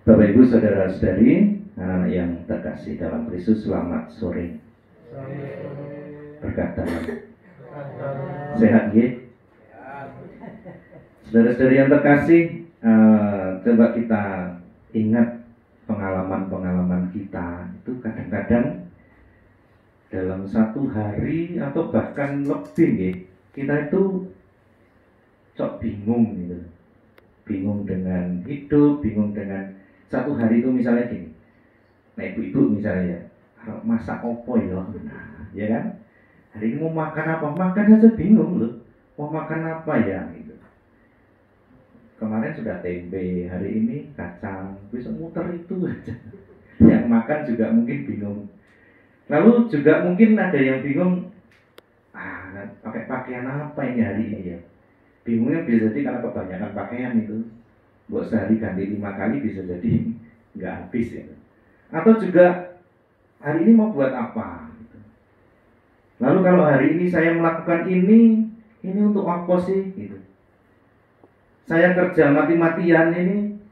Bapak Ibu Saudara-saudari, anak-anak yang terkasih dalam Kristus, selamat sore. Berkat dalam sehat ya. Saudara-saudari yang terkasih, coba kita ingat pengalaman-pengalaman kita. Itu kadang-kadang dalam satu hari atau bahkan lebih ya, kita itu cok bingung gitu. Bingung dengan hidup, bingung dengan satu hari itu misalnya gini. Nah ibu-ibu misalnya, masak opo ya? Nah, ya kan? Hari ini mau makan apa? Makan saja bingung loh. Mau makan apa ya? Gitu. Kemarin sudah tempe, hari ini kacang, besok muter itu aja. Yang makan juga mungkin bingung. Lalu juga mungkin ada yang bingung, pakai pakaian apa ini hari ini ya? Bingungnya bisa jadi karena kebanyakan pakaian itu. Buat sehari ganti 5 kali bisa jadi nggak habis ya. Atau juga hari ini mau buat apa? Lalu kalau hari ini saya melakukan ini untuk apa sih? Gitu. Saya kerja mati-matian ini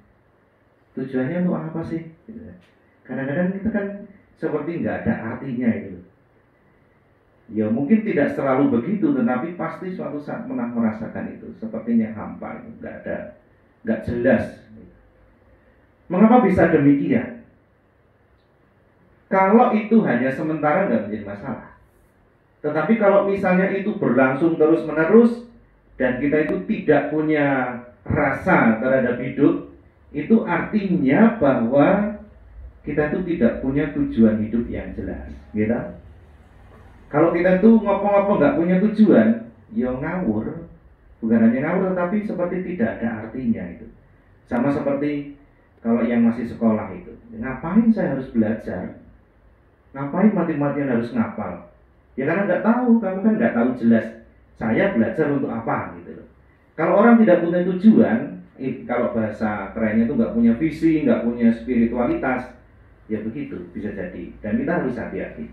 tujuannya untuk apa sih? Gitu. Kadang-kadang kita kan seperti nggak ada artinya itu. Ya mungkin tidak selalu begitu, tetapi pasti suatu saat pernah merasakan itu. Sepertinya hampa, nggak jelas. Mengapa bisa demikian? Kalau itu hanya sementara nggak menjadi masalah. Tetapi kalau misalnya itu berlangsung terus-menerus dan kita itu tidak punya rasa terhadap hidup, itu artinya bahwa kita itu tidak punya tujuan hidup yang jelas, gitu. Kalau kita itu ngopo-ngopo nggak punya tujuan, ya ngawur. Bukan hanya ngawur, tetapi seperti tidak ada artinya itu. Sama seperti kalau yang masih sekolah itu, ngapain saya harus belajar? Ngapain mati-matian harus ngapal? Ya karena nggak tahu, kamu kan nggak tahu jelas. Saya belajar untuk apa gitu. Kalau orang tidak punya tujuan, kalau bahasa kerennya itu nggak punya visi, nggak punya spiritualitas, ya begitu bisa jadi. Dan kita harus hati-hati.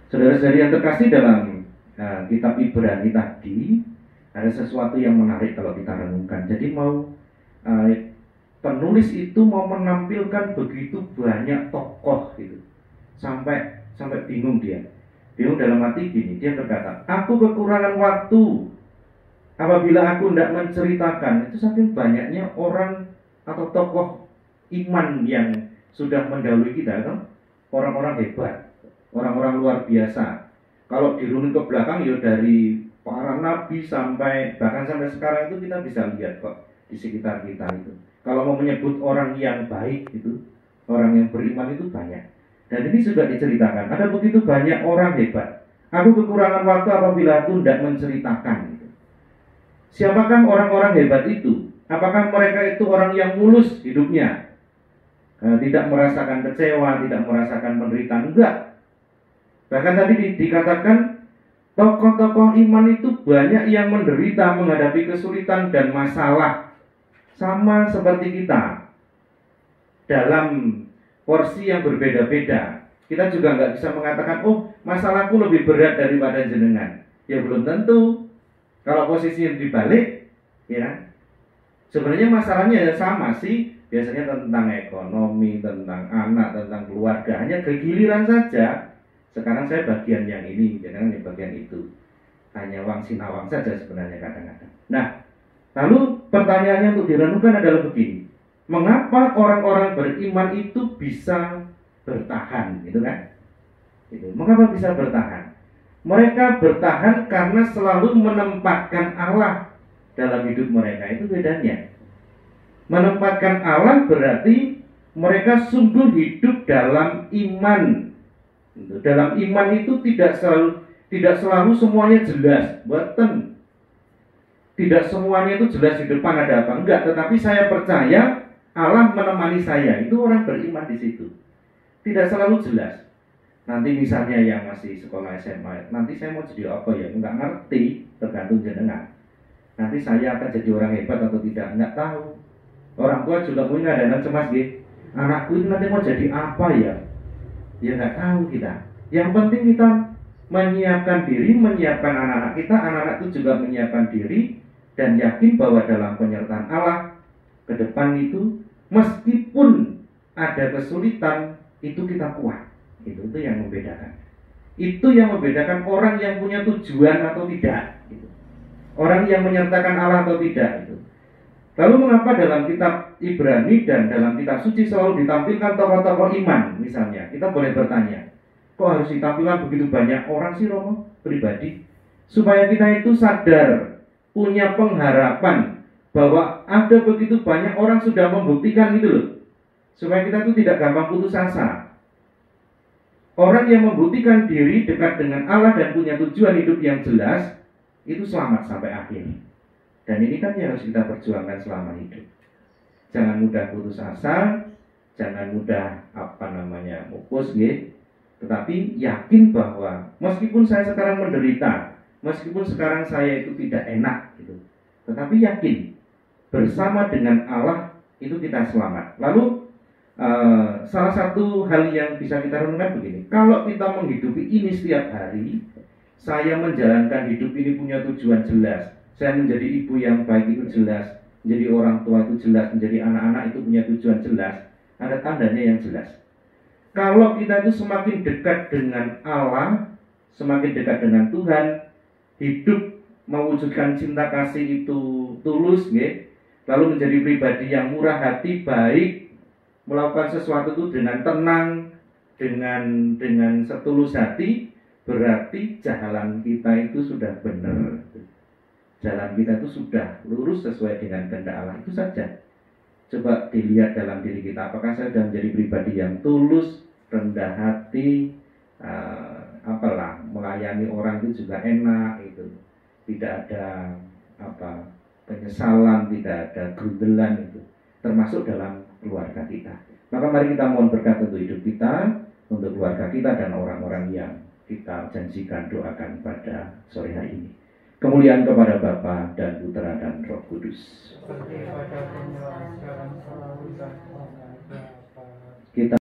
Saudara-saudari yang terkasih, dalam kitab Ibrani tadi ada sesuatu yang menarik kalau kita renungkan. Jadi penulis itu mau menampilkan begitu banyak tokoh gitu, sampai bingung dia. Bingung dalam arti gini, dia berkata, aku kekurangan waktu apabila aku tidak menceritakan. Itu saking banyaknya orang atau tokoh iman yang sudah mendahului kita, kan? Orang-orang hebat, orang-orang luar biasa. Kalau dirunut ke belakang ya dari para nabi sampai bahkan sampai sekarang itu kita bisa lihat kok di sekitar kita itu. Kalau mau menyebut orang yang baik itu, orang yang beriman itu banyak. Dan ini sudah diceritakan. Ada begitu banyak orang hebat. Aku kekurangan waktu apabila aku tidak menceritakan. Gitu. Siapakah orang-orang hebat itu? Apakah mereka itu orang yang mulus hidupnya? Tidak merasakan kecewa, tidak merasakan penderitaan? Enggak. Bahkan tadi dikatakan tokoh-tokoh iman itu banyak yang menderita menghadapi kesulitan dan masalah. Sama seperti kita. Dalam porsi yang berbeda-beda. Kita juga nggak bisa mengatakan, oh masalahku lebih berat daripada jenengan. Ya belum tentu. Kalau posisinya dibalik, ya sebenarnya masalahnya sama sih. Biasanya tentang ekonomi, tentang anak, tentang keluarga. Hanya kegiliran saja. Sekarang saya bagian yang ini, jenengan yang bagian itu. Hanya wang sinawang saja sebenarnya kadang-kadang. Nah, lalu pertanyaannya untuk direnungkan adalah begini. Mengapa orang-orang beriman itu bisa bertahan, gitu kan? Gitu. Mengapa bisa bertahan? Mereka bertahan karena selalu menempatkan Allah dalam hidup mereka. Itu bedanya. Menempatkan Allah berarti mereka sungguh hidup dalam iman. Gitu. Dalam iman itu tidak selalu semuanya jelas. Boten. Tidak semuanya itu jelas di depan ada apa enggak. Tetapi saya percaya Allah menemani saya, itu orang beriman di situ. Tidak selalu jelas. Nanti misalnya yang masih sekolah SMA, nanti saya mau jadi apa ya? Enggak ngerti, tergantung jenengan. Nanti saya akan jadi orang hebat atau tidak, enggak tahu. Orang tua juga punya kadang cemas gitu. Anakku itu nanti mau jadi apa ya? Ya enggak tahu kita. Yang penting kita menyiapkan diri, menyiapkan anak-anak kita, anak-anak itu juga menyiapkan diri dan yakin bahwa dalam penyertaan Allah ke depan itu, meskipun ada kesulitan itu kita kuat. Itu yang membedakan. Itu yang membedakan orang yang punya tujuan atau tidak. Gitu. Orang yang menyertakan Allah atau tidak. Gitu. Lalu mengapa dalam kitab Ibrani dan dalam kitab suci selalu ditampilkan tokoh-tokoh iman misalnya? Kita boleh bertanya, kok harus ditampilkan begitu banyak orang sih Romo pribadi? Supaya kita itu sadar, punya pengharapan bahwa ada begitu banyak orang sudah membuktikan itu loh. Supaya kita itu tidak gampang putus asa. Orang yang membuktikan diri dekat dengan Allah dan punya tujuan hidup yang jelas, itu selamat sampai akhir. Dan ini kan yang harus kita perjuangkan selama hidup. Jangan mudah putus asa, jangan mudah mupus gitu. Tetapi yakin bahwa meskipun saya sekarang menderita, meskipun sekarang saya itu tidak enak gitu, tetapi yakin bersama dengan Allah itu kita selamat. Lalu salah satu hal yang bisa kita renungkan begini, kalau kita menghidupi ini setiap hari, saya menjalankan hidup ini punya tujuan jelas, saya menjadi ibu yang baik itu jelas, menjadi orang tua itu jelas, menjadi anak-anak itu punya tujuan jelas, ada tandanya yang jelas. Kalau kita itu semakin dekat dengan Allah, semakin dekat dengan Tuhan, hidup mewujudkan cinta kasih itu tulus, lalu menjadi pribadi yang murah hati, baik, melakukan sesuatu itu dengan tenang, dengan setulus hati, berarti jalan kita itu sudah benar. Jalan kita itu sudah lurus sesuai dengan kehendak Allah, itu saja. Coba dilihat dalam diri kita, apakah saya sudah menjadi pribadi yang tulus, rendah hati, melayani orang itu juga enak, itu tidak ada penyesalan, tidak ada gerudelan, itu termasuk dalam keluarga kita. Maka mari kita mohon berkat untuk hidup kita, untuk keluarga kita dan orang-orang yang kita janjikan doakan pada sore hari ini. Kemuliaan kepada Bapa dan Putra dan Roh Kudus. Kita